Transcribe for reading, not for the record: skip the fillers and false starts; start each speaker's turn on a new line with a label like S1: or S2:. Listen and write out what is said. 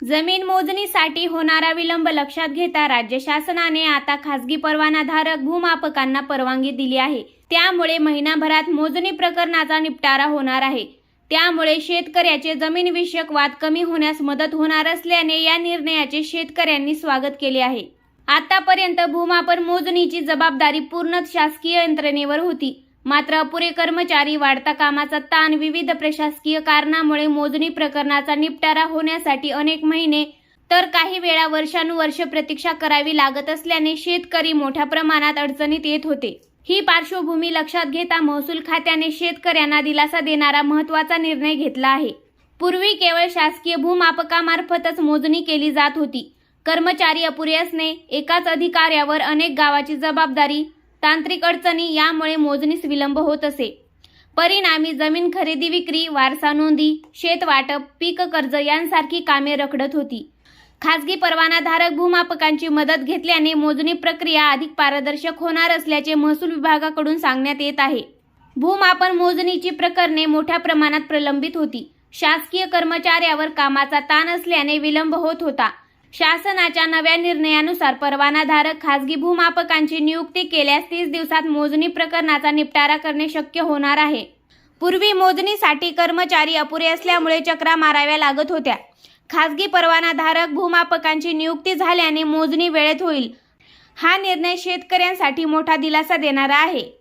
S1: जमीन मोजणीसाठी होणारा विलंब लक्षात घेता राज्य शासनाने आता खासगी परवानाधारक भूमापकांना परवानगी दिली आहे। त्यामुळे महिनाभरात मोजणी प्रकरणाचा निपटारा होणार आहे। त्यामुळे शेतकऱ्याचे जमीनविषयक वाद कमी होण्यास मदत होणार असल्याने या निर्णयाचे शेतकऱ्यांनी स्वागत केले आहे। आतापर्यंत भूमापन मोजणीची जबाबदारी पूर्ण शासकीय यंत्रणेवर होती। मात्र अपुरे कर्मचारी, वाढता कामाचा ताण, विविध प्रशासकीय कारणामुळे मोजणी प्रकरणाचा निपटारा होण्यासाठी अनेक महिने तर काही वेळा वर्षानुवर्ष प्रतीक्षा करावी लागत असल्याने शेतकरी मोठ्या प्रमाणात अडचणीत येत होते। ही पार्श्वभूमी लक्षात घेता महसूल खात्याने शेतकऱ्यांना दिलासा देणारा महत्त्वाचा निर्णय घेतला आहे। पूर्वी केवळ शासकीय भूमापकामार्फतच मोजणी केली जात होती। कर्मचारी अपुरे असणे, एकाच अधिकाऱ्यावर अनेक गावाची जबाबदारी, तांत्रिक अडचणी यामुळे मोजणीस विलंब होत असे। परिणामी जमीन खरेदी विक्री, वारसा नोंदी, शेत वाटप, पीक कर्ज यांसारखी कामे रखडत होती। खासगी परवानाधारक भूमापकांची मदत घेतल्याने मोजणी प्रक्रिया अधिक पारदर्शक होणार असल्याचे महसूल विभागाकडून सांगण्यात येत आहे। भूमापन मोजणीची प्रकरणे मोठ्या प्रमाणात प्रलंबित होती। शासकीय कर्मचाऱ्यावर कामाचा ताण असल्याने विलंब होत होता। शासनाच्या नव्या निर्णयानुसार परवानाधारक खासगी भूमापकांची नियुक्ती केल्यास 30 दिवसात मोजणी प्रकरणाचा निपटारा करणे शक्य होणार आहे। पूर्वी मोजणीसाठी कर्मचारी अपुरे असल्यामुळे चक्रा माराव्या लागत होत्या। खासगी परवानाधारक भूमापकांची नियुक्ती झाल्याने मोजणी वेळेत होईल। हा निर्णय शेतकऱ्यांसाठी मोठा दिलासा देणारा आहे।